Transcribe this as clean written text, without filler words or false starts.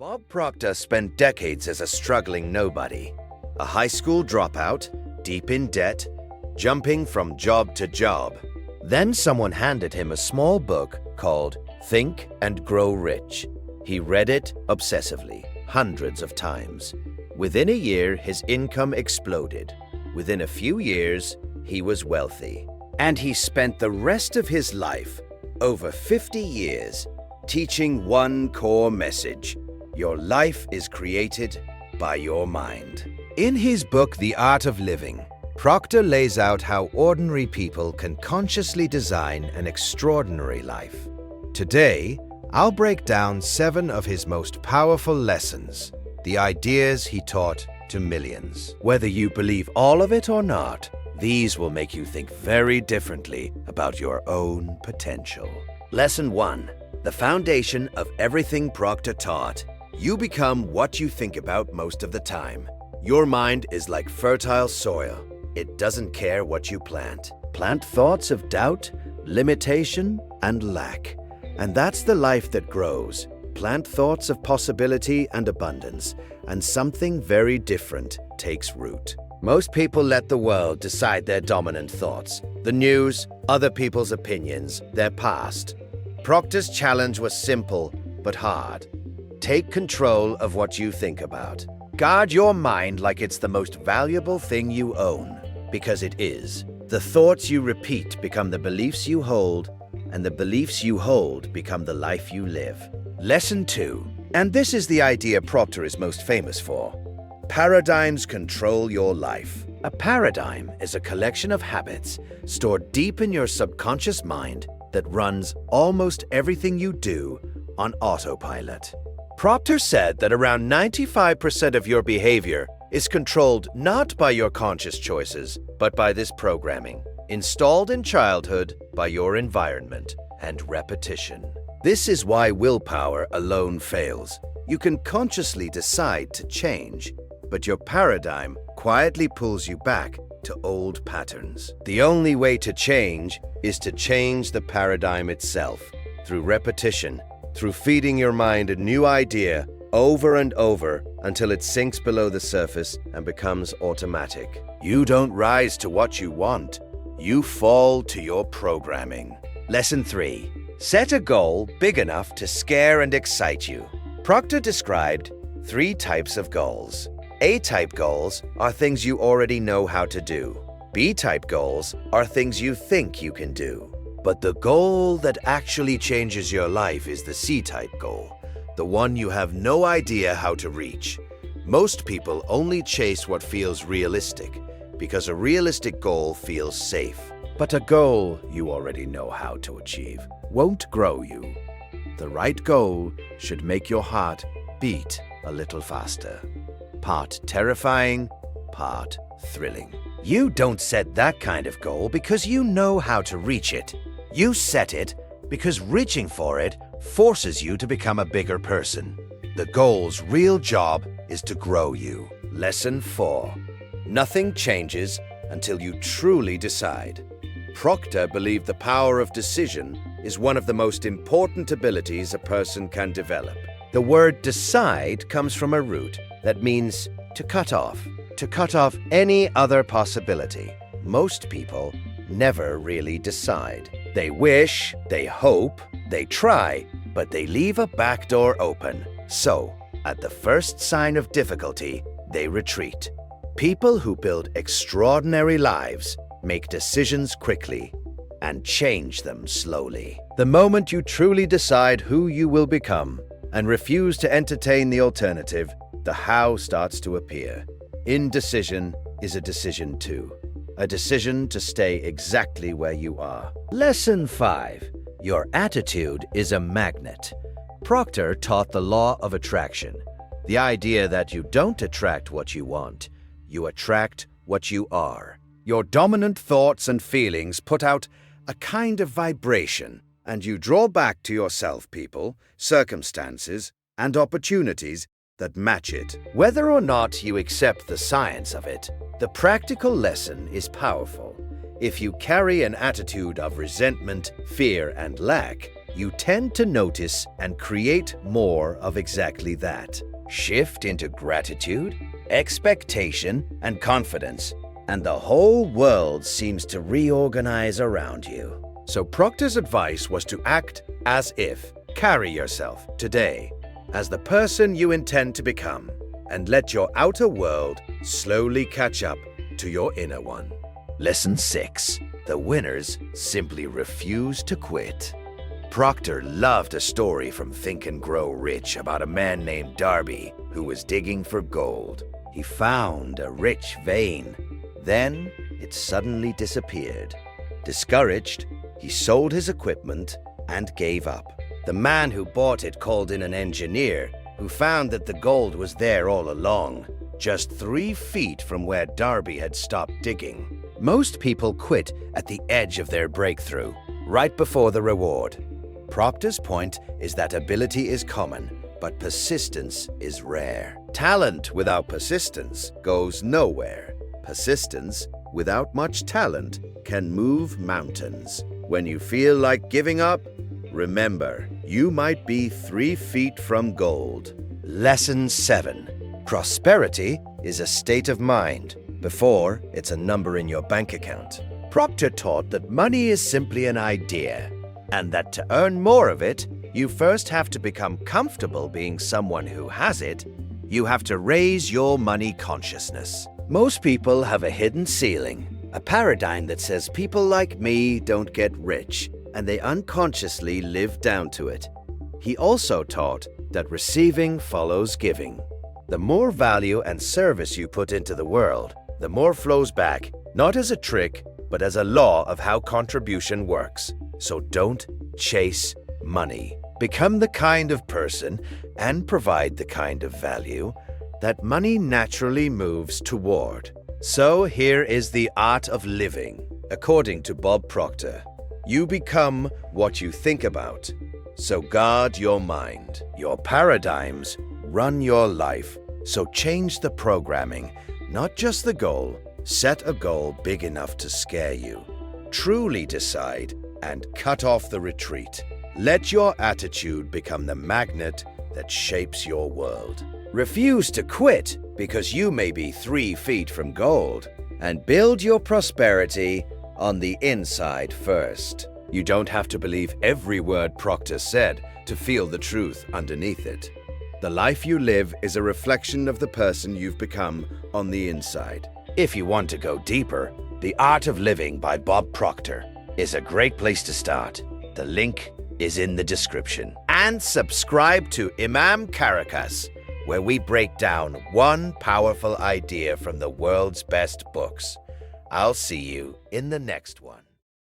Bob Proctor spent decades as a struggling nobody, a high school dropout, deep in debt, jumping from job to job. Then someone handed him a small book called Think and Grow Rich. He read it obsessively, hundreds of times. Within a year, his income exploded. Within a few years, he was wealthy. And he spent the rest of his life, over 50 years, teaching one core message: your life is created by your mind. In his book, The Art of Living, Proctor lays out how ordinary people can consciously design an extraordinary life. Today, I'll break down 7 of his most powerful lessons, the ideas he taught to millions. Whether you believe all of it or not, these will make you think very differently about your own potential. Lesson 1. The foundation of everything Proctor taught. You become what you think about most of the time. Your mind is like fertile soil. It doesn't care what you plant. Plant thoughts of doubt, limitation, and lack. And that's the life that grows. Plant thoughts of possibility and abundance, and something very different takes root. Most people let the world decide their dominant thoughts. The news, other people's opinions, their past. Proctor's challenge was simple but hard. Take control of what you think about. Guard your mind like it's the most valuable thing you own, because it is. The thoughts you repeat become the beliefs you hold, and the beliefs you hold become the life you live. Lesson 2. And this is the idea Proctor is most famous for. Paradigms control your life. A paradigm is a collection of habits stored deep in your subconscious mind that runs almost everything you do on autopilot. Proctor said that around 95% of your behavior is controlled not by your conscious choices, but by this programming, installed in childhood by your environment and repetition. This is why willpower alone fails. You can consciously decide to change, but your paradigm quietly pulls you back to old patterns. The only way to change is to change the paradigm itself, through repetition, through feeding your mind a new idea over and over until it sinks below the surface and becomes automatic. You don't rise to what you want, you fall to your programming. Lesson 3. Set a goal big enough to scare and excite you. Proctor described 3 types of goals. A-type goals are things you already know how to do. B-type goals are things you think you can do. But the goal that actually changes your life is the C-type goal, the one you have no idea how to reach. Most people only chase what feels realistic, because a realistic goal feels safe. But a goal you already know how to achieve won't grow you. The right goal should make your heart beat a little faster. Part terrifying, part thrilling. You don't set that kind of goal because you know how to reach it. You set it because reaching for it forces you to become a bigger person. The goal's real job is to grow you. Lesson 4. Nothing changes until you truly decide. Proctor believed the power of decision is one of the most important abilities a person can develop. The word decide comes from a root that means to cut off any other possibility. Most people never really decide. They wish, they hope, they try, but they leave a back door open. So, at the first sign of difficulty, they retreat. People who build extraordinary lives make decisions quickly and change them slowly. The moment you truly decide who you will become and refuse to entertain the alternative, the how starts to appear. Indecision is a decision too. A decision to stay exactly where you are. Lesson 5. Your attitude is a magnet. Proctor taught the law of attraction, the idea that you don't attract what you want, you attract what you are. Your dominant thoughts and feelings put out a kind of vibration, and you draw back to yourself people, circumstances, and opportunities that match it. Whether or not you accept the science of it, the practical lesson is powerful. If you carry an attitude of resentment, fear, and lack, you tend to notice and create more of exactly that. Shift into gratitude, expectation, and confidence, and the whole world seems to reorganize around you. So Proctor's advice was to act as if, carry yourself today as the person you intend to become, and let your outer world slowly catch up to your inner one. Lesson 6. The winners simply refuse to quit. Proctor loved a story from Think and Grow Rich about a man named Darby who was digging for gold. He found a rich vein. Then it suddenly disappeared. Discouraged, he sold his equipment and gave up. The man who bought it called in an engineer who found that the gold was there all along, just 3 feet from where Darby had stopped digging. Most people quit at the edge of their breakthrough, right before the reward. Proctor's point is that ability is common, but persistence is rare. Talent without persistence goes nowhere. Persistence without much talent can move mountains. When you feel like giving up, remember, you might be 3 feet from gold. Lesson 7. Prosperity is a state of mind before it's a number in your bank account. Proctor taught that money is simply an idea, and that to earn more of it, you first have to become comfortable being someone who has it. You have to raise your money consciousness. Most people have a hidden ceiling, a paradigm that says people like me don't get rich, and they unconsciously live down to it. He also taught that receiving follows giving. The more value and service you put into the world, the more flows back, not as a trick, but as a law of how contribution works. So don't chase money. Become the kind of person and provide the kind of value that money naturally moves toward. So here is the art of living. According to Bob Proctor, you become what you think about. So guard your mind. Your paradigms run your life. So change the programming, not just the goal. Set a goal big enough to scare you. Truly decide and cut off the retreat. Let your attitude become the magnet that shapes your world. Refuse to quit because you may be 3 feet from gold, and build your prosperity on the inside first. You don't have to believe every word Proctor said to feel the truth underneath it. The life you live is a reflection of the person you've become on the inside. If you want to go deeper, The Art of Living by Bob Proctor is a great place to start. The link is in the description. And subscribe to Imam Caracas, where we break down one powerful idea from the world's best books. I'll see you in the next one.